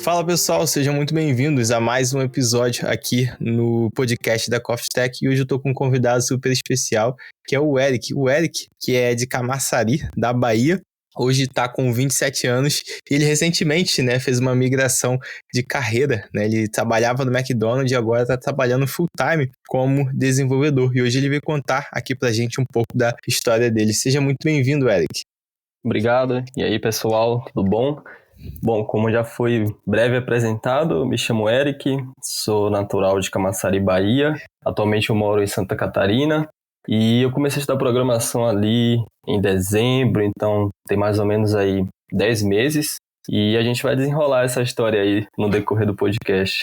Fala pessoal, sejam muito bem-vindos a mais um episódio aqui no podcast da Coffee Tech e hoje eu tô com um convidado super especial, que é o Eric. O Eric, que é de Camaçari, da Bahia, hoje tá com 27 anos e ele recentemente, fez uma migração de carreira, Ele trabalhava no McDonald's e agora tá trabalhando full time como desenvolvedor e hoje ele veio contar aqui pra gente um pouco da história dele. Seja muito bem-vindo, Eric. Obrigado. E aí, pessoal, tudo bom? Bom, como já foi breve apresentado, eu me chamo Eric, sou natural de Camaçari, Bahia. Atualmente eu moro em Santa Catarina e eu comecei a estudar programação ali em dezembro, então tem mais ou menos aí 10 meses. E a gente vai desenrolar essa história aí no decorrer do podcast.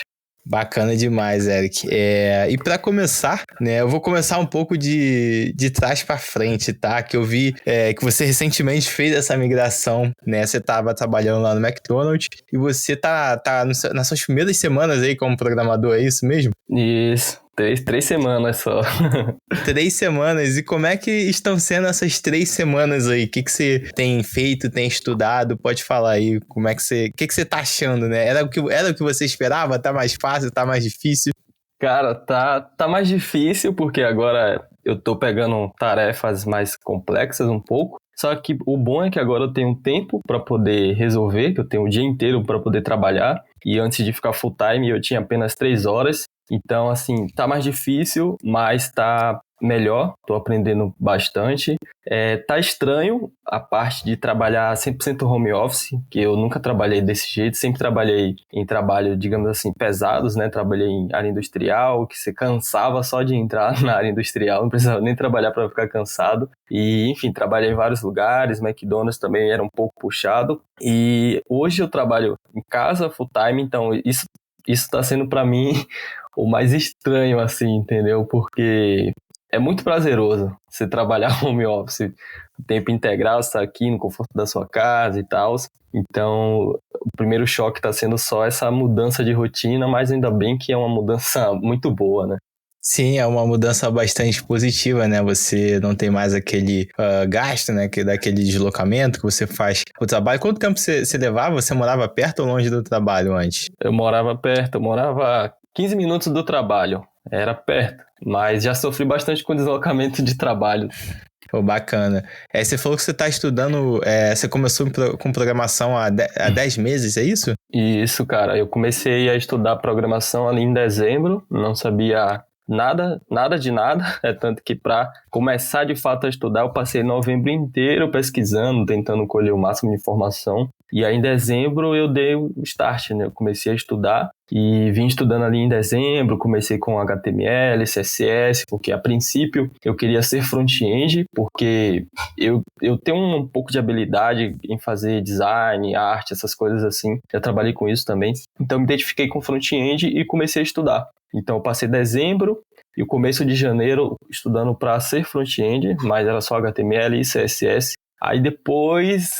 Bacana demais, Eric. E para começar, eu vou começar um pouco de trás para frente, tá? Que eu vi que você recentemente fez essa migração, Você estava trabalhando lá no McDonald's e você tá nas suas primeiras semanas aí como programador, é isso mesmo? Isso, três semanas só. 3 semanas. E como é que estão sendo essas 3 semanas aí? O que você tem feito, tem estudado? Pode falar aí, o que você tá achando, Era o que você esperava? Tá mais fácil, tá mais difícil? Cara, tá mais difícil porque agora eu tô pegando tarefas mais complexas um pouco. Só que o bom é que agora eu tenho tempo para poder resolver, que eu tenho o dia inteiro para poder trabalhar. E antes de ficar full time eu tinha apenas 3 horas. Então, assim, tá mais difícil, mas tá melhor. Tô aprendendo bastante. Tá estranho a parte de trabalhar 100% home office, que eu nunca trabalhei desse jeito. Sempre trabalhei em trabalho, digamos assim, pesados, Trabalhei em área industrial, que você cansava só de entrar na área industrial. Não precisava nem trabalhar para ficar cansado. E, enfim, trabalhei em vários lugares. McDonald's também era um pouco puxado. E hoje eu trabalho em casa, full time. Então, isso tá sendo para mim o mais estranho, assim, entendeu? Porque é muito prazeroso você trabalhar home office, o tempo integral, você tá aqui no conforto da sua casa e tal. Então, o primeiro choque tá sendo só essa mudança de rotina, mas ainda bem que é uma mudança muito boa, Sim, é uma mudança bastante positiva, Você não tem mais aquele gasto, daquele deslocamento que você faz o trabalho. Quanto tempo você levava? Você morava perto ou longe do trabalho antes? Eu morava perto, eu morava a 15 minutos do trabalho. Era perto, mas já sofri bastante com deslocamento de trabalho. Pô, bacana. Você falou que você está estudando, você começou com programação há 10 meses, é isso? Isso, cara. Eu comecei a estudar programação ali em dezembro, não sabia nada de nada, tanto que para começar de fato a estudar, eu passei novembro inteiro pesquisando, tentando colher o máximo de informação, e aí em dezembro eu dei o start, Eu comecei a estudar e vim estudando ali em dezembro, comecei com HTML, CSS, porque a princípio eu queria ser front-end, porque eu tenho um pouco de habilidade em fazer design, arte, essas coisas assim, já trabalhei com isso também, então me identifiquei com front-end e comecei a estudar. Então eu passei dezembro e o começo de janeiro estudando para ser front-end, mas era só HTML e CSS. Aí depois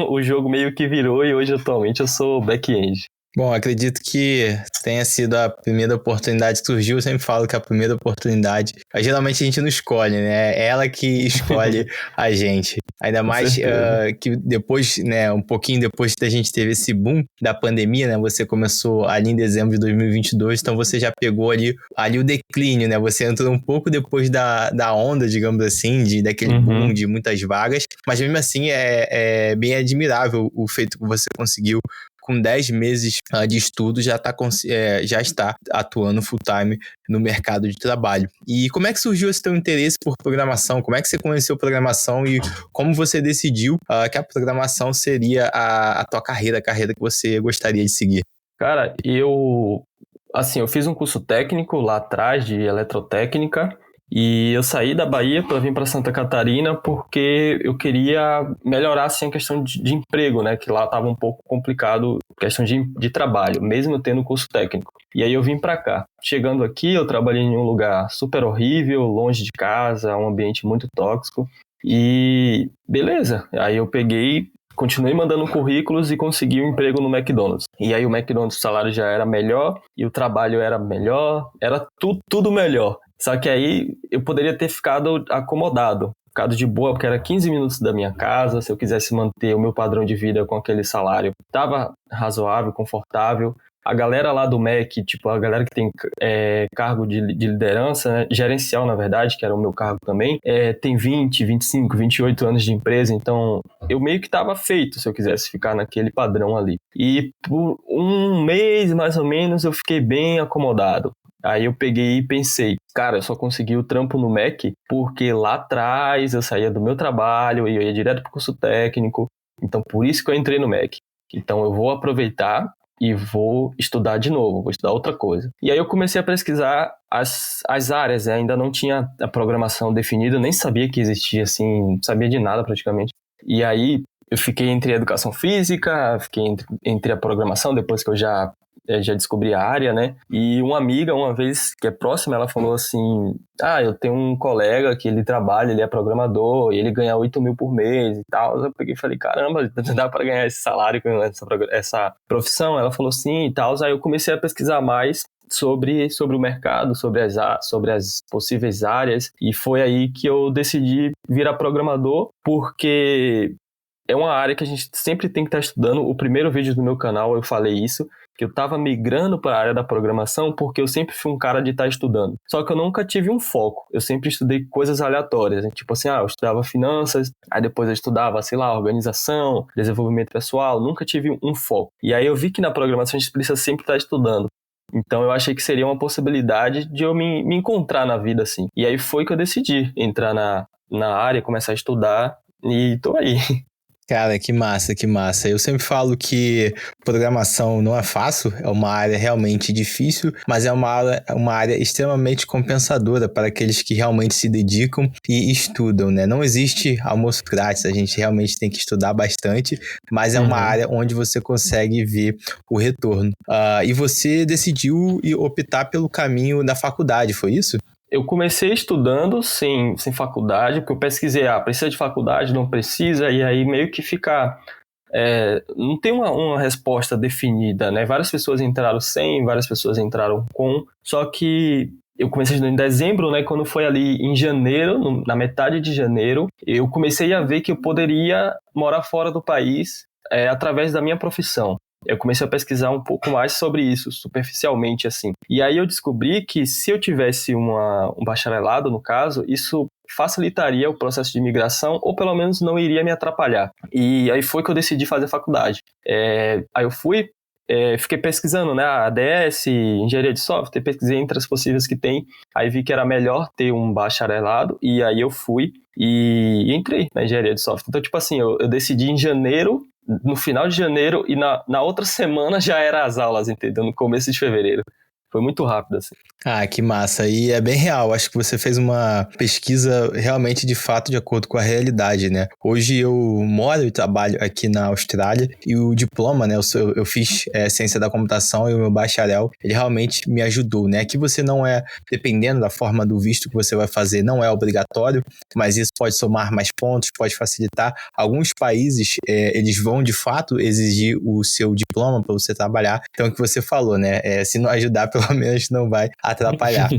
o jogo meio que virou e hoje atualmente eu sou back-end. Bom, acredito que tenha sido a primeira oportunidade que surgiu. Eu sempre falo que a primeira oportunidade, geralmente a gente não escolhe, É ela que escolhe a gente. Ainda mais que depois, um pouquinho depois da gente teve esse boom da pandemia, Você começou ali em dezembro de 2022, então você já pegou ali o declínio, Você entrou um pouco depois da onda, digamos assim, daquele boom de muitas vagas, mas mesmo assim é bem admirável o feito que você conseguiu. Com 10 meses de estudo, já está atuando full time no mercado de trabalho. E como é que surgiu esse teu interesse por programação? Como é que você conheceu programação e como você decidiu que a programação seria a tua carreira, a carreira que você gostaria de seguir? Cara, eu fiz um curso técnico lá atrás de eletrotécnica e eu saí da Bahia para vir para Santa Catarina porque eu queria melhorar assim, a questão de emprego, que lá estava um pouco complicado, questão de trabalho, mesmo eu tendo curso técnico. E aí eu vim para cá. Chegando aqui, eu trabalhei em um lugar super horrível, longe de casa, um ambiente muito tóxico e beleza. Aí eu continuei mandando currículos e consegui um emprego no McDonald's. E aí o McDonald's, o salário já era melhor e o trabalho era melhor, era tudo melhor. Só que aí eu poderia ter ficado acomodado. ficado de boa, porque era 15 minutos da minha casa. Se eu quisesse manter o meu padrão de vida com aquele salário, estava razoável, confortável. A galera lá do MEC, tipo, a galera que tem cargo de liderança, né, gerencial, na verdade, que era o meu cargo também, tem 20, 25, 28 anos de empresa, então eu meio que estava feito se eu quisesse ficar naquele padrão ali. E por um mês, mais ou menos, eu fiquei bem acomodado. Aí eu peguei e pensei, cara, eu só consegui o trampo no MEC porque lá atrás eu saía do meu trabalho e eu ia direto pro curso técnico, então por isso que eu entrei no MEC. Então eu vou aproveitar e vou estudar de novo, vou estudar outra coisa. E aí eu comecei a pesquisar as áreas, né? Ainda não tinha a programação definida, nem sabia que existia, assim, não sabia de nada praticamente. E aí eu fiquei entre a educação física, fiquei entre a programação, depois que eu já descobri a área, né? E uma amiga, uma vez que é próxima, ela falou assim, eu tenho um colega que ele trabalha, ele é programador, e ele ganha 8 mil por mês e tal. Eu peguei e falei, caramba, dá pra ganhar esse salário com essa profissão? Ela falou sim e tal. Aí eu comecei a pesquisar mais sobre o mercado, sobre as possíveis áreas, e foi aí que eu decidi virar programador, porque é uma área que a gente sempre tem que estar estudando. O primeiro vídeo do meu canal eu falei isso, que eu estava migrando para a área da programação porque eu sempre fui um cara de estar estudando. Só que eu nunca tive um foco. Eu sempre estudei coisas aleatórias, né? Tipo assim, eu estudava finanças, aí depois eu estudava, sei lá, organização, desenvolvimento pessoal, nunca tive um foco. E aí eu vi que na programação a gente precisa sempre estar estudando. Então eu achei que seria uma possibilidade de eu me encontrar na vida, assim. E aí foi que eu decidi entrar na área, começar a estudar, e tô aí. Cara, que massa, que massa. Eu sempre falo que programação não é fácil, é uma área realmente difícil, mas é uma área extremamente compensadora para aqueles que realmente se dedicam e estudam, né? Não existe almoço grátis, a gente realmente tem que estudar bastante, mas é uma área onde você consegue ver o retorno. E você decidiu optar pelo caminho da faculdade, foi isso? Eu comecei estudando sem faculdade, porque eu pesquisei, precisa de faculdade, não precisa, e aí meio que fica... não tem uma resposta definida, né? Várias pessoas entraram sem, várias pessoas entraram com, só que eu comecei em dezembro, né? Quando foi ali em janeiro, na metade de janeiro, eu comecei a ver que eu poderia morar fora do país através da minha profissão. Eu comecei a pesquisar um pouco mais sobre isso, superficialmente, assim. E aí eu descobri que se eu tivesse um bacharelado, no caso, isso facilitaria o processo de imigração, ou pelo menos não iria me atrapalhar. E aí foi que eu decidi fazer faculdade. Aí eu fui, fiquei pesquisando, né, ADS, engenharia de software, pesquisei entre as possíveis que tem, aí vi que era melhor ter um bacharelado, e aí eu fui e entrei na engenharia de software. Então, tipo assim, eu decidi em janeiro, no final de janeiro, e na outra semana já era as aulas, entendeu? No começo de fevereiro. Foi muito rápido, assim. Que massa. E é bem real. Acho que você fez uma pesquisa realmente de fato de acordo com a realidade, né? Hoje eu moro e trabalho aqui na Austrália e o diploma, né? Eu fiz ciência da computação e o meu bacharel, ele realmente me ajudou, né? Aqui você não dependendo da forma do visto que você vai fazer, não é obrigatório, mas isso pode somar mais pontos, pode facilitar. Alguns países, eles vão de fato exigir o seu diploma para você trabalhar. Então, o que você falou, né? Se não ajudar, pelo menos não vai atrapalhar.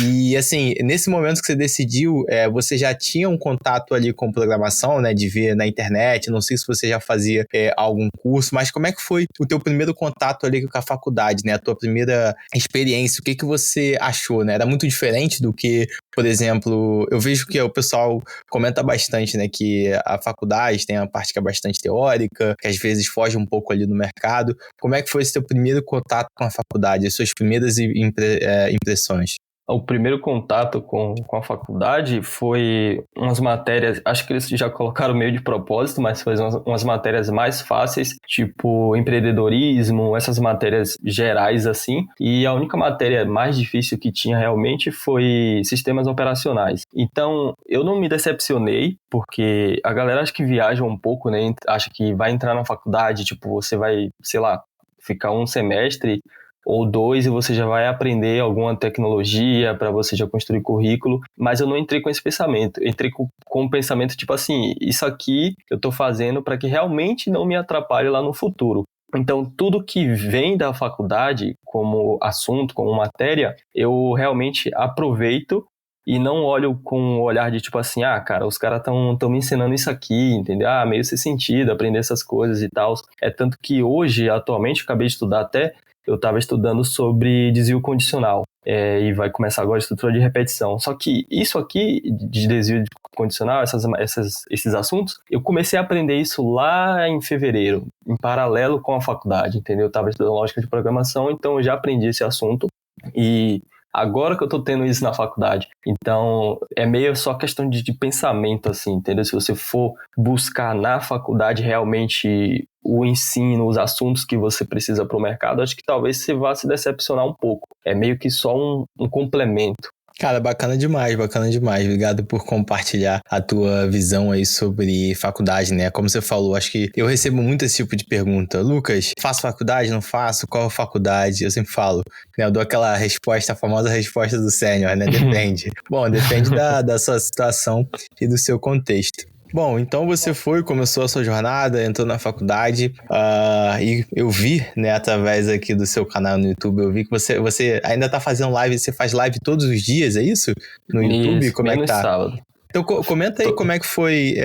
E assim, nesse momento que você decidiu, você já tinha um contato ali com programação, né, de ver na internet, não sei se você já fazia algum curso, mas como é que foi o teu primeiro contato ali com a faculdade, né, a tua primeira experiência, o que você achou, né, era muito diferente do que, por exemplo, eu vejo que o pessoal comenta bastante, né, que a faculdade tem uma parte que é bastante teórica, que às vezes foge um pouco ali do mercado. Como é que foi esse teu primeiro contato com a faculdade, as suas primeiras impressões? O primeiro contato com a faculdade foi umas matérias, acho que eles já colocaram meio de propósito, mas foi umas matérias mais fáceis, tipo empreendedorismo, essas matérias gerais assim, e a única matéria mais difícil que tinha realmente foi sistemas operacionais. Então, eu não me decepcionei, porque a galera acha que viaja um pouco, né, acha que vai entrar na faculdade, tipo, você vai, sei lá, ficar um semestre ou 2 e você já vai aprender alguma tecnologia para você já construir currículo, mas eu não entrei com esse pensamento, eu entrei com um pensamento tipo assim, isso aqui eu estou fazendo para que realmente não me atrapalhe lá no futuro. Então, tudo que vem da faculdade como assunto, como matéria, eu realmente aproveito e não olho com um olhar de tipo assim, cara, os caras estão me ensinando isso aqui, entendeu? Meio sem sentido aprender essas coisas e tal. É tanto que hoje, atualmente, eu acabei de estudar até, eu estava estudando sobre desvio condicional, e vai começar agora a estrutura de repetição. Só que isso aqui, de desvio condicional, esses assuntos, eu comecei a aprender isso lá em fevereiro, em paralelo com a faculdade, entendeu? Eu estava estudando lógica de programação, então eu já aprendi esse assunto, e agora que eu tô tendo isso na faculdade. Então, é meio só questão de pensamento, assim, entendeu? Se você for buscar na faculdade realmente o ensino, os assuntos que você precisa para o mercado, acho que talvez você vá se decepcionar um pouco. É meio que só um complemento. Cara, bacana demais, bacana demais. Obrigado por compartilhar a tua visão aí sobre faculdade, né? Como você falou, acho que eu recebo muito esse tipo de pergunta. Lucas, faço faculdade, não faço? Qual a faculdade? Eu sempre falo, né? Eu dou aquela resposta, a famosa resposta do sênior, né? Depende. Bom, depende da sua situação e do seu contexto. Bom, então você começou a sua jornada, entrou na faculdade, e eu vi, né, através aqui do seu canal no YouTube, eu vi que você ainda tá fazendo live, você faz live todos os dias, é isso? No YouTube? Isso, Como é que menos tá? sábado. Então comenta aí como é que foi,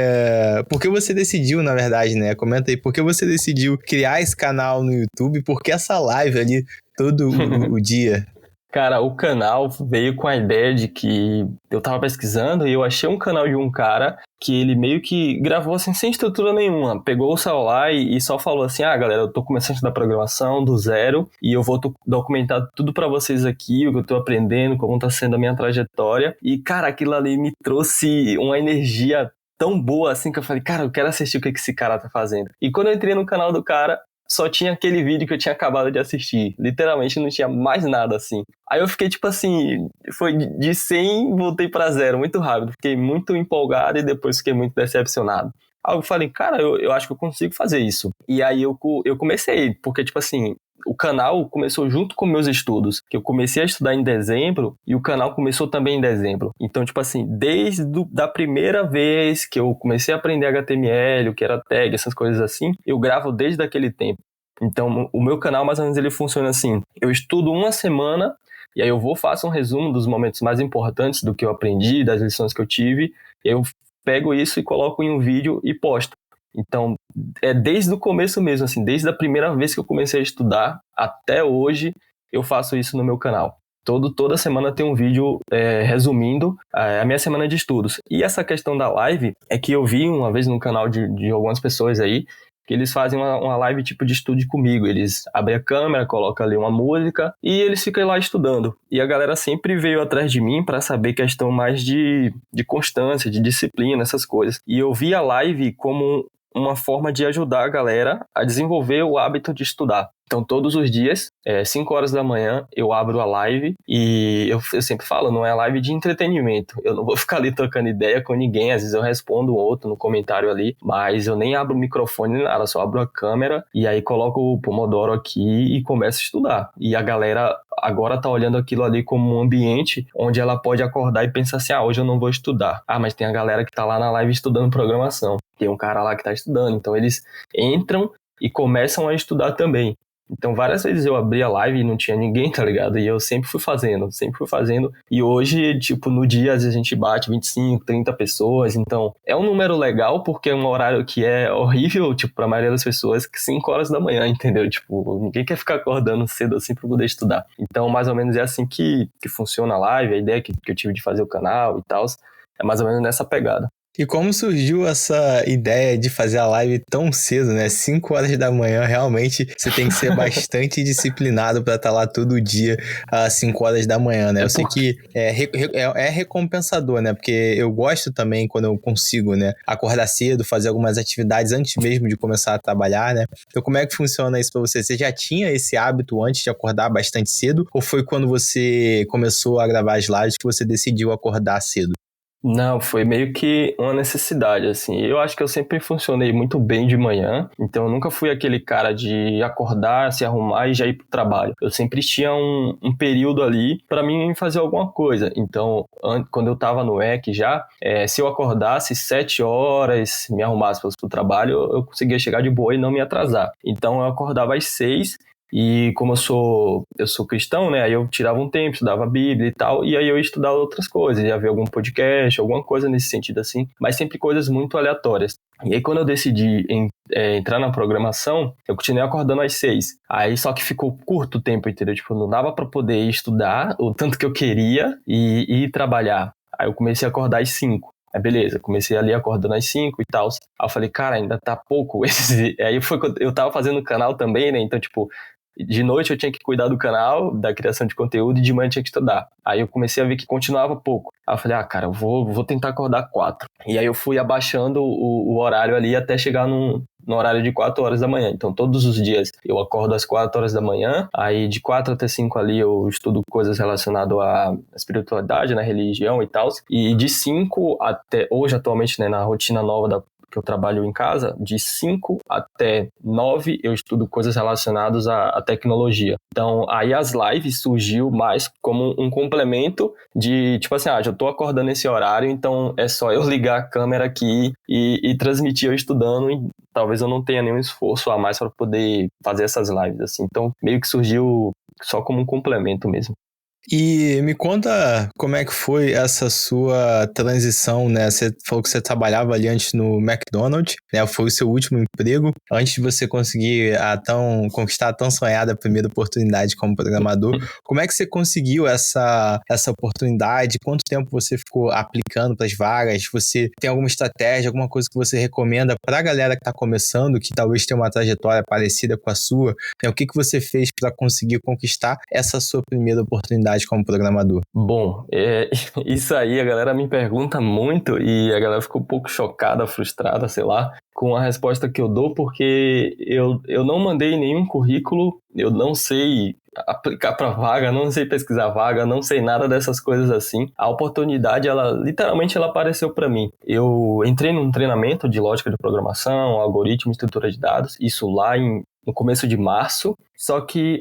por que você decidiu, na verdade, né, comenta aí, por que você decidiu criar esse canal no YouTube, por que essa live ali todo o dia? Cara, o canal veio com a ideia de que eu tava pesquisando e eu achei um canal de um cara que ele meio que gravou assim sem estrutura nenhuma. Pegou o celular e só falou assim, galera, eu tô começando a estudar programação do zero e eu vou documentar tudo pra vocês aqui, o que eu tô aprendendo, como tá sendo a minha trajetória. E, cara, aquilo ali me trouxe uma energia tão boa assim que eu falei, cara, eu quero assistir o que esse cara tá fazendo. E quando eu entrei no canal do cara, só tinha aquele vídeo que eu tinha acabado de assistir. Literalmente não tinha mais nada, assim. Aí eu fiquei, tipo assim, foi de 100, voltei pra 0, muito rápido. Fiquei muito empolgado e depois fiquei muito decepcionado. Aí eu falei, cara, eu acho que eu consigo fazer isso. E aí eu comecei, porque, tipo assim, o canal começou junto com meus estudos, que eu comecei a estudar em dezembro e o canal começou também em dezembro. Então, tipo assim, desde da primeira vez que eu comecei a aprender HTML, o que era tag, essas coisas assim, eu gravo desde aquele tempo. Então, o meu canal, mais ou menos, ele funciona assim. Eu estudo uma semana e aí eu faço um resumo dos momentos mais importantes do que eu aprendi, das lições que eu tive. Eu pego isso e coloco em um vídeo e posto. Então, é desde o começo mesmo, assim, desde a primeira vez que eu comecei a estudar até hoje, eu faço isso no meu canal. Toda semana tem um vídeo resumindo a minha semana de estudos. E essa questão da live é que eu vi uma vez no canal de algumas pessoas aí, que eles fazem uma live tipo de estudo comigo. Eles abrem a câmera, colocam ali uma música e eles ficam lá estudando. E a galera sempre veio atrás de mim para saber questão mais de constância, de disciplina, essas coisas. E eu vi a live como uma forma de ajudar a galera a desenvolver o hábito de estudar. Então, todos os dias, 5 horas da manhã, eu abro a live e eu sempre falo, não é live de entretenimento. Eu não vou ficar ali trocando ideia com ninguém, às vezes eu respondo um outro no comentário ali, mas eu nem abro o microfone nem nada, só abro a câmera e aí coloco o Pomodoro aqui e começo a estudar. E a galera agora tá olhando aquilo ali como um ambiente onde ela pode acordar e pensar assim, hoje eu não vou estudar. Mas tem a galera que tá lá na live estudando programação. Tem um cara lá que tá estudando, então eles entram e começam a estudar também. Então, várias vezes eu abri a live e não tinha ninguém, tá ligado? E eu sempre fui fazendo. E hoje, tipo, no dia, às vezes a gente bate 25, 30 pessoas. Então, é um número legal porque é um horário que é horrível, tipo, pra maioria das pessoas, que 5 horas da manhã, entendeu? Tipo, ninguém quer ficar acordando cedo assim pra poder estudar. Então, mais ou menos é assim que funciona a live, a ideia que eu tive de fazer o canal e tal. É mais ou menos nessa pegada. E como surgiu essa ideia de fazer a live tão cedo, né? 5 horas da manhã, realmente você tem que ser bastante disciplinado para estar lá todo dia às 5 horas da manhã, né? Eu sei que é recompensador, né? Porque eu gosto também quando eu consigo, né? Acordar cedo, fazer algumas atividades antes mesmo de começar a trabalhar, né? Então como é que funciona isso para você? Você já tinha esse hábito antes de acordar bastante cedo? Ou foi quando você começou a gravar as lives que você decidiu acordar cedo? Não, foi meio que uma necessidade, assim. Eu acho que eu sempre funcionei muito bem de manhã, então eu nunca fui aquele cara de acordar, se arrumar e já ir pro trabalho. Eu sempre tinha um período ali pra mim fazer alguma coisa. Então, quando eu tava no EC já, se eu acordasse 7 horas, me arrumasse pro trabalho, eu conseguia chegar de boa e não me atrasar. Então, eu acordava às 6. E como eu sou cristão, né? Aí eu tirava um tempo, estudava a Bíblia e tal, e aí eu ia estudar outras coisas, ia ver algum podcast, alguma coisa nesse sentido assim, mas sempre coisas muito aleatórias. E aí quando eu decidi entrar na programação, eu continuei acordando às 6. Aí só que ficou curto o tempo, entendeu? Tipo, não dava pra poder estudar o tanto que eu queria e ir trabalhar. Aí eu comecei a acordar às 5. Aí beleza, comecei ali acordando às 5 e tal. Aí eu falei, cara, ainda tá pouco. Aí foi quando eu tava fazendo o canal também, né? Então, tipo, de noite eu tinha que cuidar do canal, da criação de conteúdo, e de manhã eu tinha que estudar. Aí eu comecei a ver que continuava pouco. Aí eu falei, cara, eu vou tentar acordar 4. E aí eu fui abaixando o horário ali até chegar no horário de 4 horas da manhã. Então todos os dias eu acordo às 4 horas da manhã, aí de 4 até 5 ali eu estudo coisas relacionadas à espiritualidade, na religião e tal. E de 5 até hoje, atualmente, né, na rotina nova que eu trabalho em casa, de 5 até 9 eu estudo coisas relacionadas à tecnologia. Então, aí as lives surgiu mais como um complemento de, tipo assim, já tô acordando nesse horário, então é só eu ligar a câmera aqui e transmitir eu estudando, e talvez eu não tenha nenhum esforço a mais para poder fazer essas lives, assim. Então, meio que surgiu só como um complemento mesmo. E me conta como é que foi essa sua transição, né? Você falou que você trabalhava ali antes no McDonald's, né? Foi o seu último emprego, antes de você conseguir conquistar a tão sonhada primeira oportunidade como programador. Como é que você conseguiu essa oportunidade? Quanto tempo você ficou aplicando para as vagas? Você tem alguma estratégia, alguma coisa que você recomenda para a galera que está começando, que talvez tenha uma trajetória parecida com a sua? Né? O que você fez para conseguir conquistar essa sua primeira oportunidade como programador? Bom, isso aí a galera me pergunta muito e a galera fica um pouco chocada, frustrada, sei lá, com a resposta que eu dou, porque eu não mandei nenhum currículo, eu não sei aplicar para vaga, não sei pesquisar vaga, não sei nada dessas coisas assim. A oportunidade, ela literalmente ela apareceu para mim. Eu entrei num treinamento de lógica de programação, algoritmo, estrutura de dados, isso lá no começo de março. Só que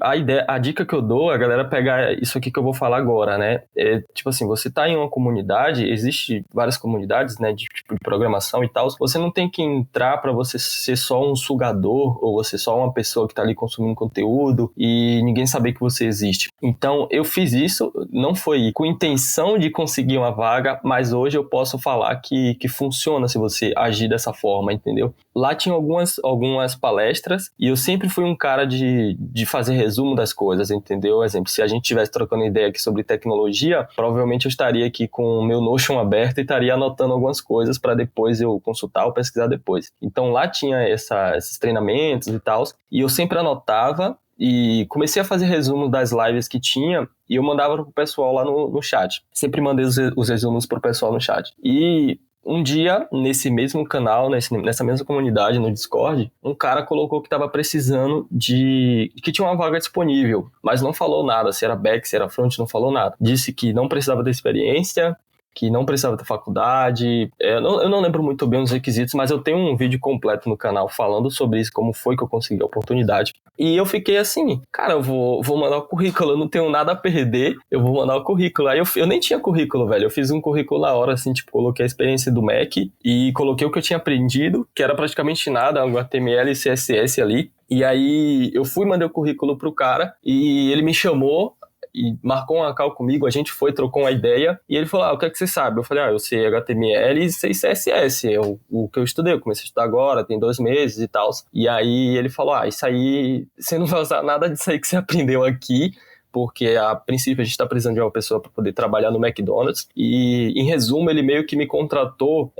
a dica que eu dou, a galera pegar isso aqui que eu vou falar agora, né? É tipo assim, você tá em uma comunidade, existe várias comunidades, né, de tipo de programação e tal. Você não tem que entrar para você ser só um sugador ou você só uma pessoa que tá ali consumindo conteúdo e ninguém saber que você existe. Então, eu fiz isso, não foi com intenção de conseguir uma vaga, mas hoje eu posso falar que funciona se você agir dessa forma, entendeu? Lá tinha algumas palestras e eu sempre fui um cara de fazer resumo das coisas, entendeu? Exemplo, se a gente estivesse trocando ideia aqui sobre tecnologia, provavelmente eu estaria aqui com o meu Notion aberto e estaria anotando algumas coisas para depois eu consultar ou pesquisar depois. Então lá tinha esses treinamentos e tal, e eu sempre anotava e comecei a fazer resumo das lives que tinha e eu mandava pro pessoal lá no chat. Sempre mandei os resumos pro pessoal no chat. E um dia, nesse mesmo canal, nessa mesma comunidade, no Discord, um cara colocou que estava precisando que tinha uma vaga disponível, mas não falou nada, se era back, se era front, não falou nada. Disse que não precisava ter experiência, que não precisava ter faculdade. Eu não lembro muito bem os requisitos, mas eu tenho um vídeo completo no canal falando sobre isso, como foi que eu consegui a oportunidade. E eu fiquei assim, cara, eu vou mandar o currículo, eu não tenho nada a perder, eu vou mandar o currículo. Aí eu nem tinha currículo, velho, eu fiz um currículo na hora, assim, tipo, coloquei a experiência do Mac e coloquei o que eu tinha aprendido, que era praticamente nada, um HTML e CSS ali. E aí eu mandei o currículo pro cara e ele me chamou e marcou uma call comigo, a gente foi, trocou uma ideia, e ele falou, o que é que você sabe? Eu falei, eu sei HTML e sei CSS, é o que eu estudei, eu comecei a estudar agora, tem 2 meses e tal, e aí ele falou, isso aí, você não vai usar nada disso aí que você aprendeu aqui, porque a princípio a gente está precisando de uma pessoa para poder trabalhar no McDonald's, e em resumo ele meio que me contratou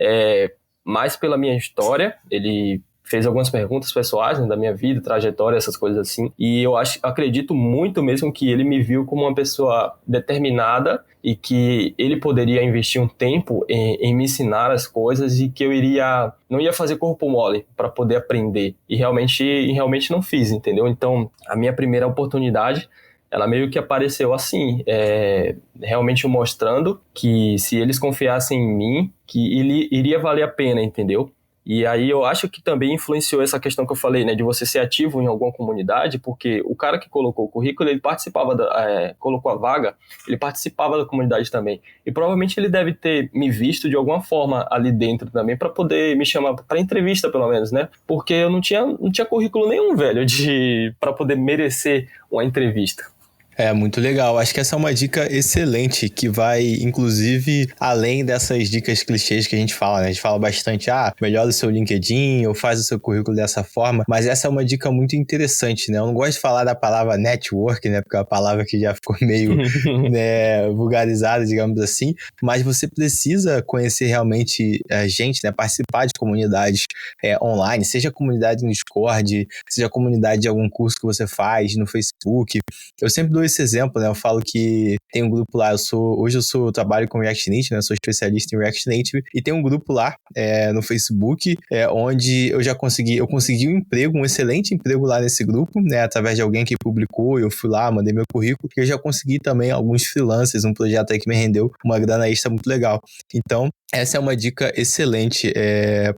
mais pela minha história, ele fez algumas perguntas pessoais, né, da minha vida, trajetória, essas coisas assim, e eu acredito muito mesmo que ele me viu como uma pessoa determinada e que ele poderia investir um tempo em me ensinar as coisas e que eu não ia fazer corpo mole para poder aprender, e realmente não fiz, entendeu? Então, a minha primeira oportunidade, ela meio que apareceu assim, realmente mostrando que se eles confiassem em mim, que ele iria valer a pena, entendeu? E aí eu acho que também influenciou essa questão que eu falei, né, de você ser ativo em alguma comunidade, porque o cara que colocou o currículo, ele participava, colocou a vaga, ele participava da comunidade também. E provavelmente ele deve ter me visto de alguma forma ali dentro também, para poder me chamar para entrevista, pelo menos, né? Porque eu não tinha currículo nenhum, velho, para poder merecer uma entrevista. É, muito legal. Acho que essa é uma dica excelente que vai, inclusive, além dessas dicas clichês que a gente fala, né? A gente fala bastante, melhora o seu LinkedIn ou faz o seu currículo dessa forma, mas essa é uma dica muito interessante, né? Eu não gosto de falar da palavra network, né? Porque é uma palavra que já ficou meio né, vulgarizada, digamos assim, mas você precisa conhecer realmente gente, né? Participar de comunidades online, seja comunidade no Discord, seja comunidade de algum curso que você faz no Facebook. Eu sempre dou esse exemplo, né? Eu falo que tem um grupo lá, hoje eu trabalho com React Native, né? Sou especialista em React Native, e tem um grupo lá no Facebook, onde eu consegui um emprego, um excelente emprego lá nesse grupo, né? Através de alguém que publicou, eu fui lá, mandei meu currículo, e eu já consegui também alguns freelancers, um projeto aí que me rendeu uma grana extra muito legal. Então, essa é uma dica excelente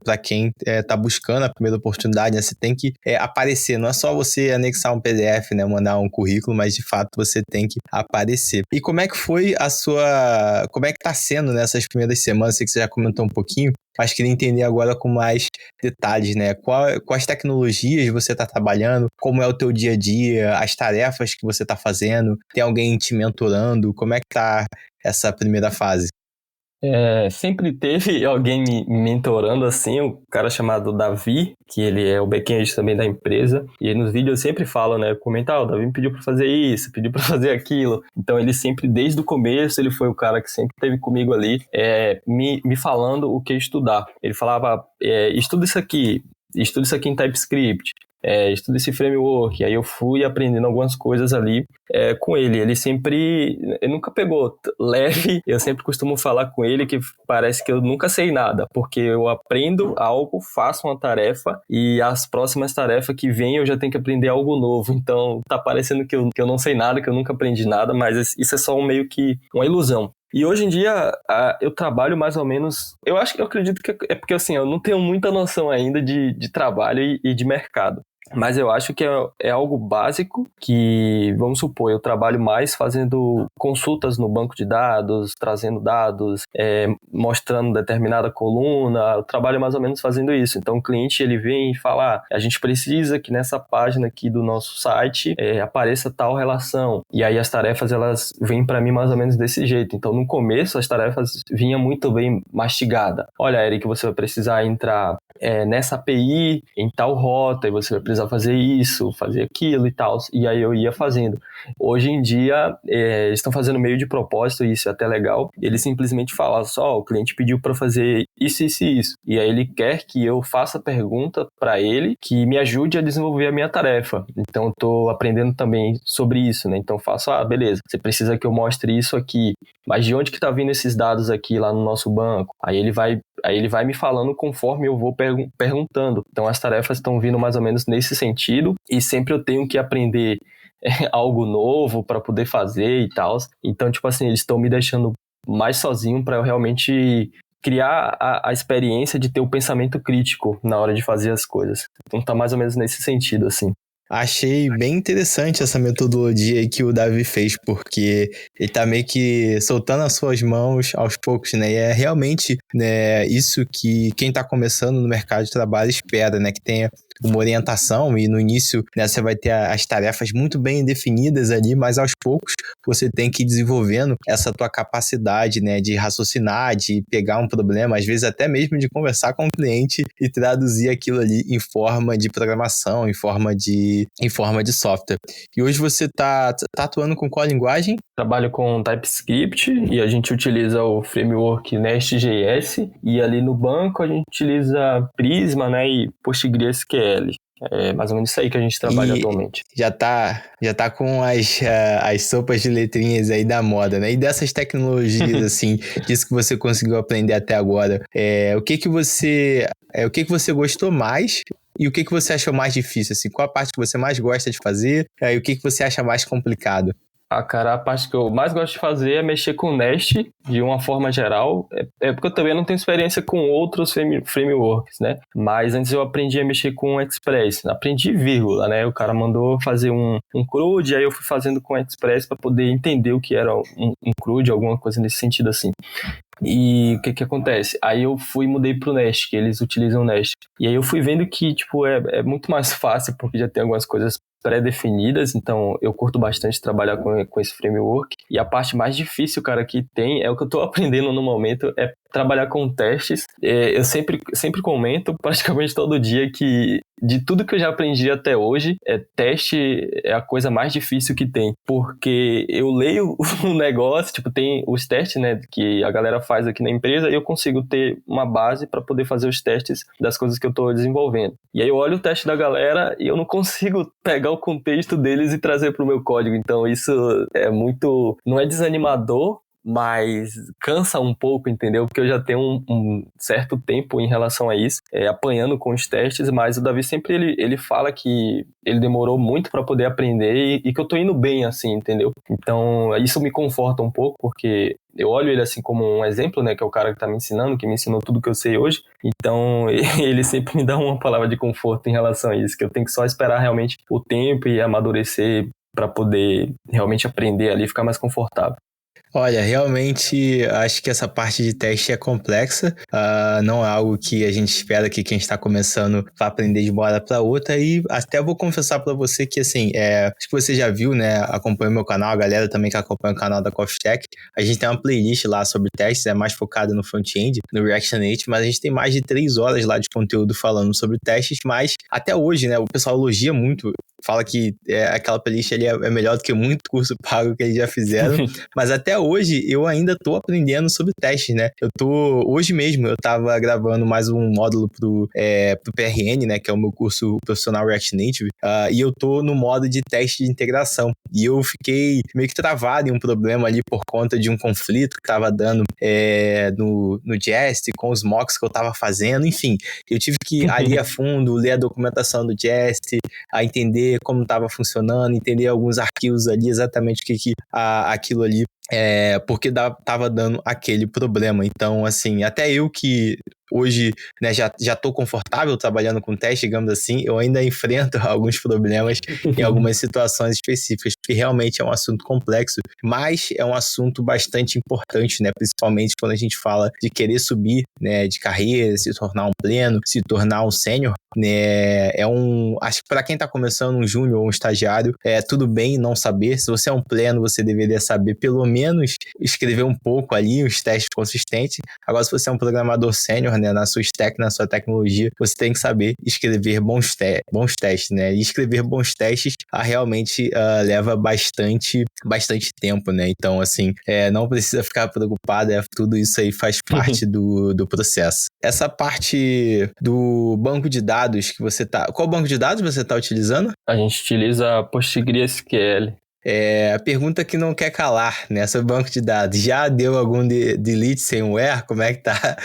para quem tá buscando a primeira oportunidade, né? Você tem que aparecer, não é só você anexar um PDF, né? Mandar um currículo, mas de fato você tem que aparecer. E como é que foi como é que tá sendo nessas primeiras semanas? Sei que você já comentou um pouquinho, mas queria entender agora com mais detalhes, né? Quais tecnologias você está trabalhando? Como é o teu dia a dia? As tarefas que você está fazendo? Tem alguém te mentorando? Como é que tá essa primeira fase? Sempre teve alguém me mentorando assim, um cara chamado Davi, que ele é o back-end também da empresa, e aí nos vídeos eu sempre falo, né, comentar, o Davi me pediu para fazer isso, pediu para fazer aquilo, então ele sempre, desde o começo, ele foi o cara que sempre esteve comigo ali, me falando o que estudar. Ele falava, estuda isso aqui em TypeScript, estuda esse framework. Aí eu fui aprendendo algumas coisas ali com ele. Ele nunca pegou leve. Eu sempre costumo falar com ele que parece que eu nunca sei nada, porque eu aprendo algo, faço uma tarefa e as próximas tarefas que vêm eu já tenho que aprender algo novo. Então tá parecendo que eu não sei nada, que eu nunca aprendi nada, mas isso é só meio que uma ilusão. E hoje em dia eu trabalho mais ou menos. Eu acredito que é porque assim, eu não tenho muita noção ainda de trabalho e de mercado. Mas eu acho que é algo básico que, vamos supor, eu trabalho mais fazendo consultas no banco de dados, trazendo dados, mostrando determinada coluna, eu trabalho mais ou menos fazendo isso. Então o cliente ele vem e fala, a gente precisa que nessa página aqui do nosso site apareça tal relação. E aí as tarefas elas vêm para mim mais ou menos desse jeito. Então no começo as tarefas vinham muito bem mastigada. Olha, Eric, você vai precisar entrar nessa API, em tal rota, e você vai precisar fazer isso, fazer aquilo e tal, e aí eu ia fazendo. Hoje em dia, eles estão fazendo meio de propósito, e isso é até legal, ele simplesmente fala só, o cliente pediu para fazer isso, isso e isso, e aí ele quer que eu faça pergunta para ele que me ajude a desenvolver a minha tarefa. Então eu tô aprendendo também sobre isso, né? Então eu faço, beleza, você precisa que eu mostre isso aqui, mas de onde que tá vindo esses dados aqui lá no nosso banco? Aí ele vai me falando conforme eu vou perguntando. Então as tarefas estão vindo mais ou menos nesse sentido, e sempre eu tenho que aprender algo novo para poder fazer e tal. Então, tipo assim, eles estão me deixando mais sozinho para eu realmente criar a experiência de ter o pensamento crítico na hora de fazer as coisas. Então tá mais ou menos nesse sentido, assim. Achei bem interessante essa metodologia aí que o Davi fez, porque ele tá meio que soltando as suas mãos aos poucos, né? E é realmente, né, isso que quem tá começando no mercado de trabalho espera, né? Que tenha uma orientação e no início, né, você vai ter as tarefas muito bem definidas ali, mas aos poucos você tem que ir desenvolvendo essa tua capacidade, né, de raciocinar, de pegar um problema, às vezes até mesmo de conversar com o cliente e traduzir aquilo ali em forma de programação, em forma de software. E hoje você tá atuando com qual linguagem? Trabalho com TypeScript e a gente utiliza o framework Nest.js, e ali no banco a gente utiliza Prisma, né, e PostgreSQL. É mais ou menos isso aí que a gente trabalha atualmente. Já tá com as sopas de letrinhas aí da moda, né? E dessas tecnologias, assim, disso que você conseguiu aprender até agora, o que que você gostou mais e o que que você achou mais difícil, assim? Qual a parte que você mais gosta de fazer e o que que você acha mais complicado? Cara, a parte que eu mais gosto de fazer é mexer com Nest de uma forma geral. É porque eu também não tenho experiência com outros frameworks, né? Mas antes eu aprendi a mexer com Express. Aprendi vírgula, né? O cara mandou fazer um CRUD, aí eu fui fazendo com Express para poder entender o que era um CRUD, alguma coisa nesse sentido assim. E o que acontece? Aí eu fui e mudei pro Nest, que eles utilizam o Nest. E aí eu fui vendo que, tipo, é muito mais fácil, porque já tem algumas coisas pré-definidas, então eu curto bastante trabalhar com esse framework. E a parte mais difícil, cara, que tem, é o que eu tô aprendendo no momento, é trabalhar com testes. Eu sempre comento, praticamente todo dia, que de tudo que eu já aprendi até hoje, teste é a coisa mais difícil que tem. Porque eu leio o negócio, tipo, tem os testes, né, que a galera faz aqui na empresa, e eu consigo ter uma base para poder fazer os testes das coisas que eu tô desenvolvendo. E aí eu olho o teste da galera e eu não consigo pegar o contexto deles e trazer pro meu código. Então isso é muito... Não é desanimador, mas cansa um pouco, entendeu? Porque eu já tenho um certo tempo em relação a isso, apanhando com os testes, mas o Davi sempre ele fala que ele demorou muito para poder aprender e que eu tô indo bem assim, entendeu? Então isso me conforta um pouco, porque eu olho ele assim como um exemplo, né, que é o cara que tá me ensinando, que me ensinou tudo que eu sei hoje, então ele sempre me dá uma palavra de conforto em relação a isso, que eu tenho que só esperar realmente o tempo e amadurecer para poder realmente aprender ali e ficar mais confortável. Olha, realmente acho que essa parte de teste é complexa, não é algo que a gente espera que quem está começando vá aprender de uma hora para outra, e até vou confessar para você que, assim, acho que você já viu, né, acompanha o meu canal, a galera também que acompanha o canal da Coffee Tech, a gente tem uma playlist lá sobre testes, é mais focada no front-end, no React Native, mas a gente tem mais de 3 horas lá de conteúdo falando sobre testes, mas até hoje, né, o pessoal elogia muito, fala que aquela playlist ali é melhor do que muito curso pago que eles já fizeram, mas até hoje eu ainda tô aprendendo sobre testes, né? Hoje mesmo eu tava gravando mais um módulo pro PRN, né? Que é o meu curso profissional React Native, e eu tô no modo de teste de integração. E eu fiquei meio que travado em um problema ali por conta de um conflito que tava dando no Jest com os mocks que eu tava fazendo, enfim. Eu tive que ir ali a fundo, ler a documentação do Jest, a entender como estava funcionando, entender alguns arquivos ali, exatamente o que aquilo ali porque tava dando aquele problema. Então, assim, até eu que hoje, né, já tô confortável trabalhando com teste, digamos assim, eu ainda enfrento alguns problemas em algumas situações específicas, porque realmente é um assunto complexo, mas é um assunto bastante importante, né, principalmente quando a gente fala de querer subir, né, de carreira, se tornar um pleno, se tornar um sênior, né, acho que para quem tá começando um júnior ou um estagiário, tudo bem não saber. Se você é um pleno, você deveria saber pelo menos escrever um pouco ali, os testes consistentes. Agora, se você é um programador sênior, né, na sua stack, na sua tecnologia, você tem que saber escrever bons testes, né? E escrever bons testes realmente leva bastante tempo, né? Então, assim, não precisa ficar preocupado, tudo isso aí faz parte do processo. Essa parte do banco de dados que você tá... Qual banco de dados você tá utilizando? A gente utiliza PostgreSQL. A pergunta que não quer calar, né? Sobre banco de dados. Já deu algum delete sem where? Como é que tá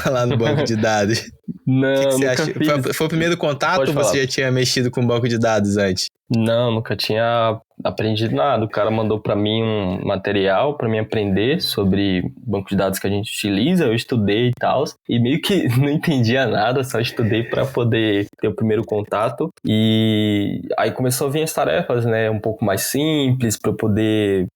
lá no banco de dados? Não, que você nunca acha? fiz. Foi o primeiro contato ou você já tinha mexido com banco de dados antes? Não, nunca tinha aprendido nada. O cara mandou para mim um material para mim aprender sobre banco de dados que a gente utiliza. Eu estudei e tal, e meio que não entendia nada, só estudei para poder ter o primeiro contato. E aí começou a vir as tarefas, né, um pouco mais simples para eu poder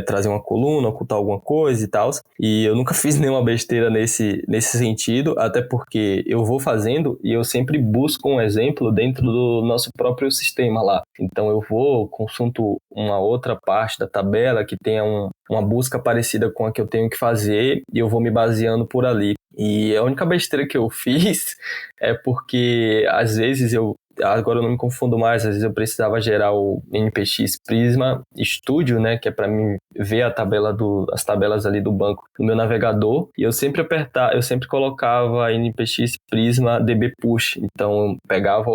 trazer uma coluna, ocultar alguma coisa e tal. E eu nunca fiz nenhuma besteira nesse sentido, até porque eu vou fazendo e eu sempre busco um exemplo dentro do nosso próprio sistema lá. Então eu consulto uma outra parte da tabela que tenha uma busca parecida com a que eu tenho que fazer e eu vou me baseando por ali. E a única besteira que eu fiz é porque às vezes agora eu não me confundo mais, às vezes eu precisava gerar o NPX Prisma Studio, né, que é para mim ver as tabelas ali do banco no meu navegador, e eu sempre colocava NPX Prisma DB Push, então eu pegava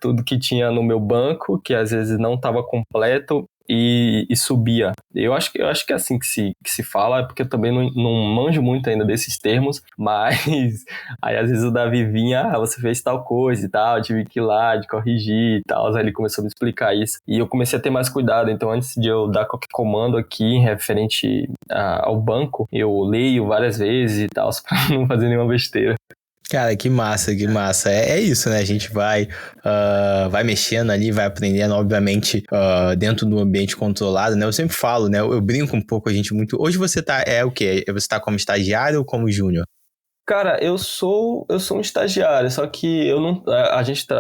tudo que tinha no meu banco, que às vezes não estava completo, e subia. Eu acho que é assim que se fala, porque eu também não manjo muito ainda desses termos, mas aí às vezes o Davi vinha, você fez tal coisa e tal, eu tive que ir lá, de corrigir e tal, aí ele começou a me explicar isso, e eu comecei a ter mais cuidado, então antes de eu dar qualquer comando aqui referente ao banco, eu leio várias vezes e tal, pra não fazer nenhuma besteira. Cara, que massa, que massa. É isso, né? A gente vai mexendo ali, vai aprendendo, obviamente, dentro do ambiente controlado, né? Eu sempre falo, né? Eu brinco um pouco, a gente muito... Hoje você o quê? Você tá como estagiário ou como júnior? Cara, eu sou um estagiário, só que eu não,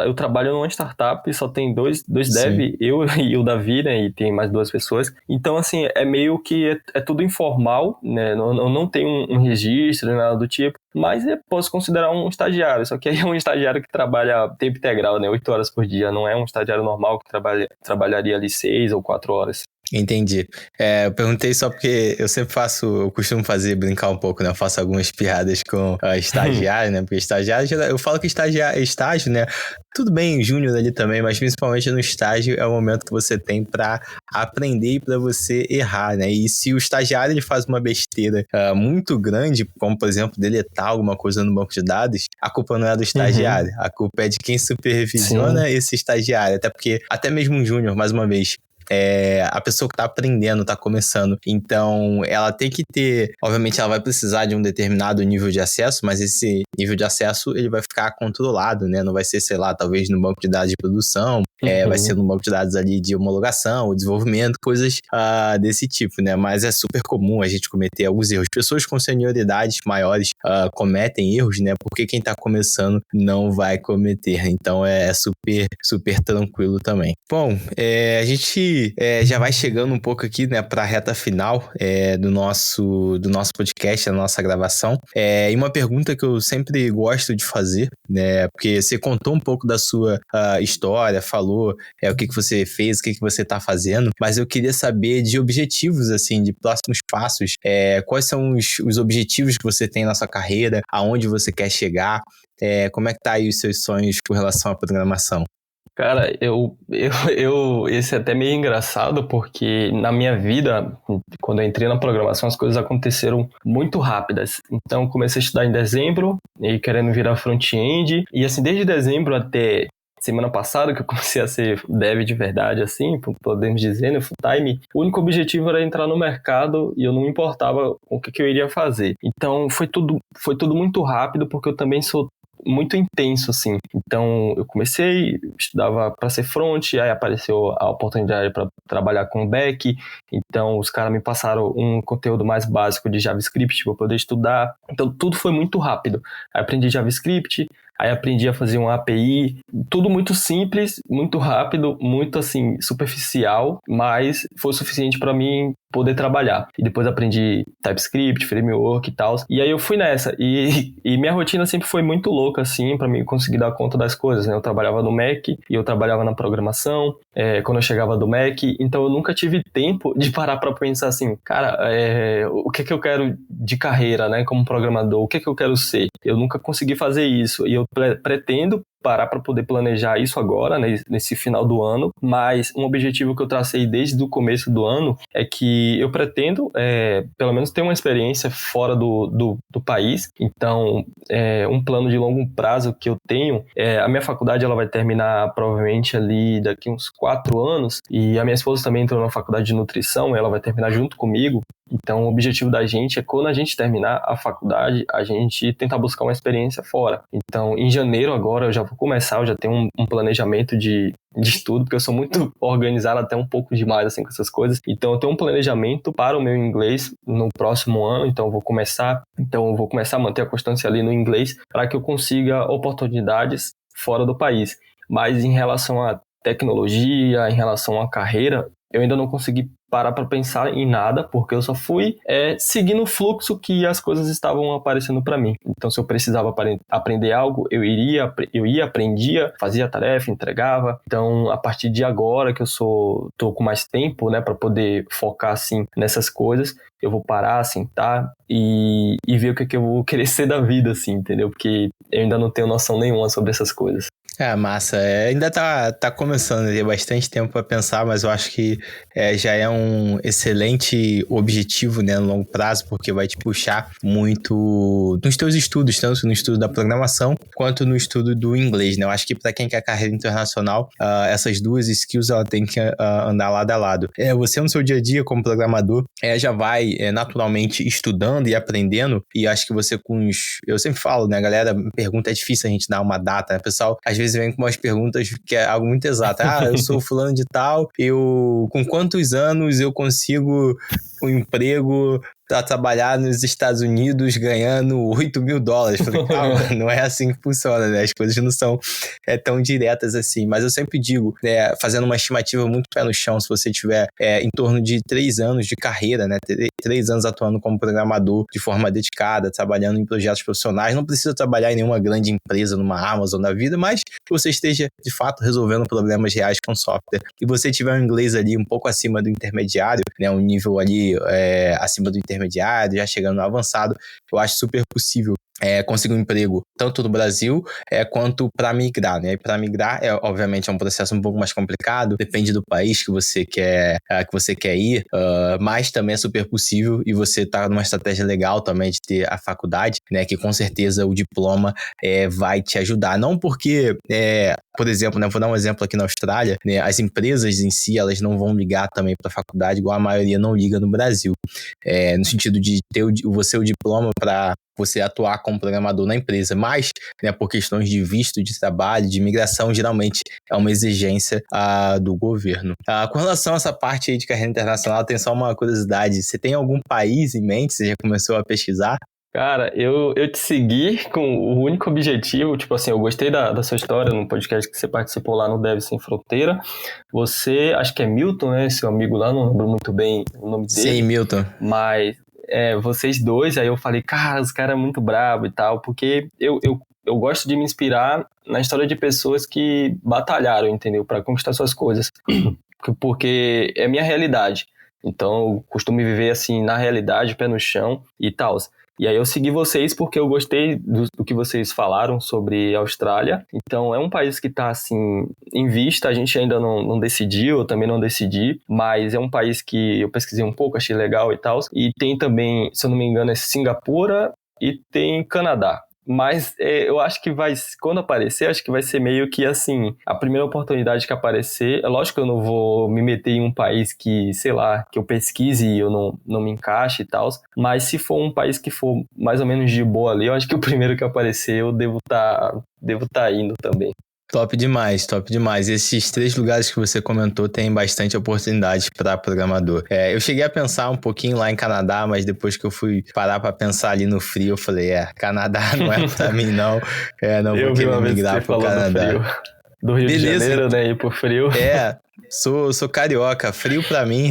eu trabalho numa startup, só tem dois Sim. dev, eu e o Davi, né, e tem mais duas pessoas. Então, assim, é meio que é tudo informal, né, eu não tenho um registro, nada do tipo, mas eu posso considerar um estagiário, só que aí é um estagiário que trabalha tempo integral, né, 8 horas por dia, não é um estagiário normal que trabalharia ali 6 ou 4 horas. Entendi. Eu perguntei só porque eu costumo brincar um pouco, né? Eu faço algumas piadas com estagiário, né? Porque estagiário, eu falo que estágio, né? Tudo bem, júnior ali também, mas principalmente no estágio é o momento que você tem para aprender e para você errar, né? E se o estagiário ele faz uma besteira muito grande, como por exemplo deletar alguma coisa no banco de dados, a culpa não é do estagiário, a culpa é de quem supervisiona Sim. esse estagiário, até porque até mesmo um júnior, mais uma vez, a pessoa que tá aprendendo, tá começando. Então, ela tem que ter... Obviamente, ela vai precisar de um determinado nível de acesso, mas esse nível de acesso, ele vai ficar controlado, né? Não vai ser, sei lá, talvez no banco de dados de produção, vai ser no banco de dados ali de homologação, desenvolvimento, coisas desse tipo, né? Mas é super comum a gente cometer alguns erros. Pessoas com senioridades maiores cometem erros, né? Porque quem tá começando não vai cometer. Então, é super, super tranquilo também. Bom, a gente já vai chegando um pouco aqui, né, para a reta final do nosso podcast, da nossa gravação. E uma pergunta que eu sempre gosto de fazer, né, porque você contou um pouco da sua história, falou o que você fez, o que você está fazendo, mas eu queria saber de objetivos, assim, de próximos passos. Quais são os objetivos que você tem na sua carreira, aonde você quer chegar, como é que tá aí os seus sonhos com relação à programação? Cara, esse é até meio engraçado, porque na minha vida, quando eu entrei na programação, as coisas aconteceram muito rápidas. Então, eu comecei a estudar em dezembro, e querendo virar front-end, e assim, desde dezembro até semana passada, que eu comecei a ser dev de verdade, assim, podemos dizer, né, full time, o único objetivo era entrar no mercado e eu não me importava o que eu iria fazer. Então, foi tudo muito rápido, porque eu também sou muito intenso, assim. Então, eu comecei, estudava para ser front, aí apareceu a oportunidade para trabalhar com back, então os caras me passaram um conteúdo mais básico de JavaScript para poder estudar. Então, tudo foi muito rápido. Aí aprendi JavaScript, aí aprendi a fazer uma API, tudo muito simples, muito rápido, muito assim, superficial, mas foi o suficiente para mim poder trabalhar. E depois aprendi TypeScript, framework e tal. E aí eu fui nessa. E minha rotina sempre foi muito louca, assim, para mim conseguir dar conta das coisas, né? Eu trabalhava no Mac e eu trabalhava na programação, quando eu chegava do Mac, então eu nunca tive tempo de parar para pensar assim, cara, o que eu quero de carreira, né, como programador, o que eu quero ser? Eu nunca consegui fazer isso e eu pretendo parar para poder planejar isso agora, né, nesse final do ano, mas um objetivo que eu tracei desde o começo do ano é que eu pretendo, pelo menos, ter uma experiência fora do país. Então, um plano de longo prazo que eu tenho, a minha faculdade ela vai terminar provavelmente ali daqui uns 4 anos, e a minha esposa também entrou na faculdade de nutrição, ela vai terminar junto comigo. Então, o objetivo da gente é, quando a gente terminar a faculdade, a gente tentar buscar uma experiência fora. Então, em janeiro agora, eu já vou começar, eu já tenho um planejamento de estudo, porque eu sou muito organizado, até um pouco demais, assim, com essas coisas. Então, eu tenho um planejamento para o meu inglês no próximo ano, então eu vou começar a manter a constância ali no inglês, para que eu consiga oportunidades fora do país. Mas em relação à tecnologia, em relação à carreira, eu ainda não consegui parar para pensar em nada, porque eu só fui seguindo o fluxo que as coisas estavam aparecendo para mim. Então, se eu precisava aprender algo, eu ia, aprendia, fazia a tarefa, entregava. Então, a partir de agora que tô com mais tempo, né, para poder focar assim nessas coisas, eu vou parar, sentar e ver o que eu vou querer ser da vida, assim, entendeu? Porque eu ainda não tenho noção nenhuma sobre essas coisas. Massa. Ainda tá começando, tem bastante tempo para pensar, mas eu acho que já é um excelente objetivo, né, no longo prazo, porque vai te puxar muito nos teus estudos, tanto no estudo da programação quanto no estudo do inglês, né? Eu acho que para quem quer carreira internacional, essas duas skills ela tem que andar lado a lado. Você no seu dia a dia como programador já vai naturalmente estudando e aprendendo, e acho que você eu sempre falo, né, a galera me pergunta, é difícil a gente dar uma data, né? O pessoal às vezes vem com umas perguntas que é algo muito exato. Eu sou fulano de tal, com quantos anos eu consigo um emprego para trabalhar nos Estados Unidos ganhando $8.000. Falei, calma, não é assim que funciona, né? As coisas não são tão diretas assim. Mas eu sempre digo, fazendo uma estimativa muito pé no chão, se você tiver em torno de 3 anos de carreira, né? 3 anos atuando como programador de forma dedicada, trabalhando em projetos profissionais, não precisa trabalhar em nenhuma grande empresa, numa Amazon da vida, mas que você esteja, de fato, resolvendo problemas reais com software. E você tiver um inglês ali um pouco acima do intermediário, né? Um nível ali acima do intermediário, já chegando no avançado, eu acho super possível conseguir um emprego tanto no Brasil quanto para migrar, né? E para migrar, obviamente, é um processo um pouco mais complicado, depende do país que você quer ir, mas também é super possível e você tá numa estratégia legal também de ter a faculdade, né? Que com certeza o diploma vai te ajudar. Não porque, por exemplo, né? Vou dar um exemplo aqui na Austrália, né? As empresas em si, elas não vão ligar também para a faculdade, igual a maioria não liga no Brasil. No sentido de ter o diploma para você atuar como programador na empresa, mas, né, por questões de visto de trabalho, de imigração, geralmente é uma exigência do governo. Com relação a essa parte aí de carreira internacional, tem só uma curiosidade, você tem algum país em mente? Você já começou a pesquisar? Cara, eu te segui com o único objetivo, tipo assim, eu gostei da sua história no podcast que você participou lá no Dev Sem Fronteira. Você, acho que é Milton, né, seu amigo lá, não lembro muito bem o nome dele. Sim, Milton. Mas vocês dois, aí eu falei, cara, os caras é muito brabo e tal, porque eu gosto de me inspirar na história de pessoas que batalharam, entendeu, para conquistar suas coisas, porque é minha realidade. Então, eu costumo viver assim, na realidade, pé no chão e tal. E aí eu segui vocês porque eu gostei do que vocês falaram sobre a Austrália. Então é um país que está assim, em vista, a gente ainda não decidiu, eu também não decidi, mas é um país que eu pesquisei um pouco, achei legal e tal. E tem também, se eu não me engano, é Singapura e tem Canadá. Mas eu acho que quando aparecer, acho que vai ser meio que assim, a primeira oportunidade que aparecer, é lógico que eu não vou me meter em um país que, sei lá, que eu pesquise e eu não me encaixe e tal, mas se for um país que for mais ou menos de boa ali, eu acho que o primeiro que aparecer eu devo tá indo também. Top demais, top demais. Esses 3 lugares que você comentou têm bastante oportunidades para programador. Eu cheguei a pensar um pouquinho lá em Canadá, mas depois que eu fui parar para pensar ali no frio, eu falei, Canadá não é para mim não. Não vou querer migrar pro Canadá. Do Rio Beleza, de Janeiro, né? Ir pro frio. Sou carioca. Frio pra mim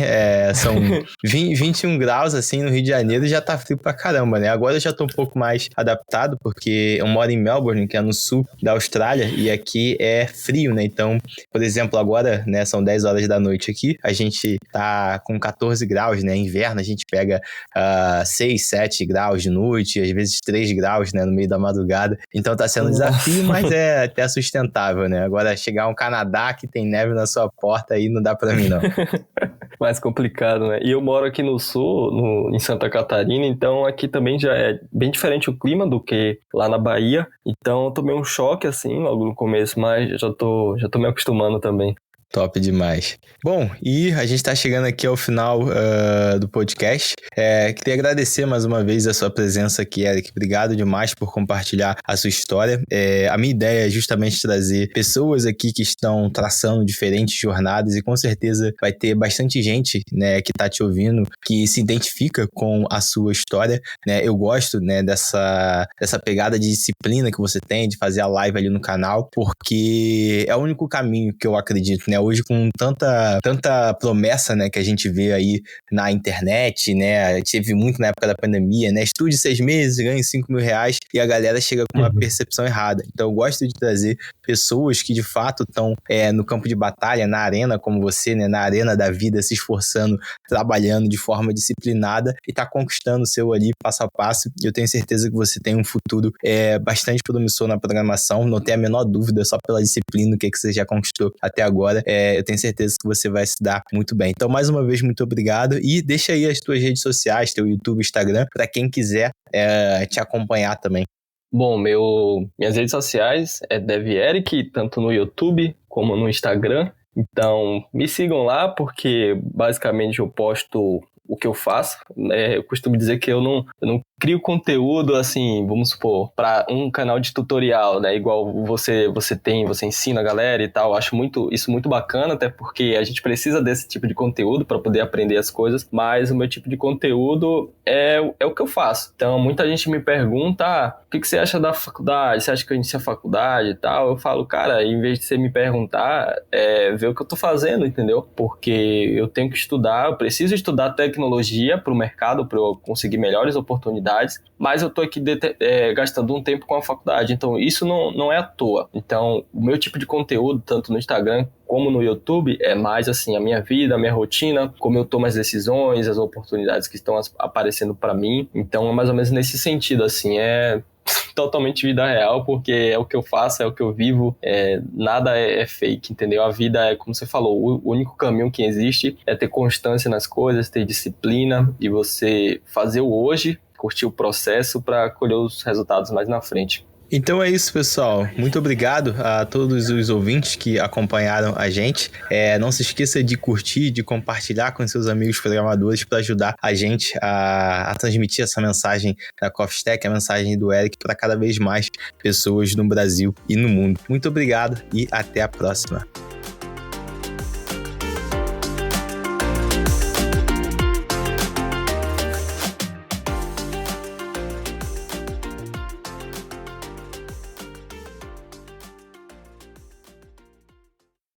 são 21 graus assim no Rio de Janeiro e já tá frio pra caramba, né? Agora eu já tô um pouco mais adaptado porque eu moro em Melbourne, que é no sul da Austrália, e aqui é frio, né? Então, por exemplo, agora, né, são 10 horas da noite aqui, a gente tá com 14 graus, né? Inverno a gente pega 6, 7 graus de noite, às vezes 3 graus, né, no meio da madrugada. Então tá sendo um desafio, mas é até sustentável, né? Agora chegar um Canadá que tem neve na sua porta aí não dá pra mim, não. Mais complicado, né? E eu moro aqui no sul, em Santa Catarina, então aqui também já é bem diferente o clima do que lá na Bahia. Então eu tomei um choque, assim, logo no começo, mas já tô me acostumando também. Top demais. Bom, e a gente está chegando aqui ao final do podcast. Queria agradecer mais uma vez a sua presença aqui, Eric. Obrigado demais por compartilhar a sua história. A minha ideia é justamente trazer pessoas aqui que estão traçando diferentes jornadas e com certeza vai ter bastante gente, né, que está te ouvindo, que se identifica com a sua história, né? Eu gosto, né, dessa pegada de disciplina que você tem, de fazer a live ali no canal, porque é o único caminho que eu acredito, né? Hoje com tanta promessa, né, que a gente vê aí na internet, né, a gente teve muito na época da pandemia, né, estude 6 meses, ganhe 5 mil reais, e a galera chega com uma percepção errada. Então eu gosto de trazer pessoas que de fato estão no campo de batalha, na arena como você, né, na arena da vida, se esforçando, trabalhando de forma disciplinada e tá conquistando o seu ali passo a passo. E eu tenho certeza que você tem um futuro bastante promissor na programação, não tenho a menor dúvida, só pela disciplina que você já conquistou até agora, eu tenho certeza que você vai se dar muito bem. Então, mais uma vez, muito obrigado, e deixa aí as tuas redes sociais, teu YouTube, Instagram, para quem quiser te acompanhar também. Bom, minhas redes sociais é DevEric, tanto no YouTube como no Instagram. Então, me sigam lá, porque basicamente eu posto o que eu faço. Eu costumo dizer que eu não crio conteúdo, assim, vamos supor, para um canal de tutorial, né? Igual você ensina a galera e tal. Eu acho isso muito bacana, até porque a gente precisa desse tipo de conteúdo para poder aprender as coisas, mas o meu tipo de conteúdo é o que eu faço. Então, muita gente me pergunta, o que você acha da faculdade? Você acha que eu iniciei a faculdade e tal? Eu falo, cara, em vez de você me perguntar, ver o que eu tô fazendo, entendeu? Porque eu tenho que estudar, eu preciso estudar tecnologia para o mercado, para eu conseguir melhores oportunidades, mas eu tô aqui gastando um tempo com a faculdade, então isso não é à toa. Então, o meu tipo de conteúdo, tanto no Instagram como no YouTube, é mais assim, a minha vida, a minha rotina, como eu tomo as decisões, as oportunidades que estão aparecendo para mim. Então, é mais ou menos nesse sentido, assim, totalmente vida real, porque é o que eu faço, é o que eu vivo, nada é fake, entendeu? A vida é, como você falou, o único caminho que existe é ter constância nas coisas, ter disciplina e você fazer o hoje, curtir o processo para colher os resultados mais na frente. Então é isso, pessoal. Muito obrigado a todos os ouvintes que acompanharam a gente. Não se esqueça de curtir, de compartilhar com seus amigos programadores para ajudar a gente a transmitir essa mensagem da Coffee Stack, a mensagem do Eric, para cada vez mais pessoas no Brasil e no mundo. Muito obrigado e até a próxima.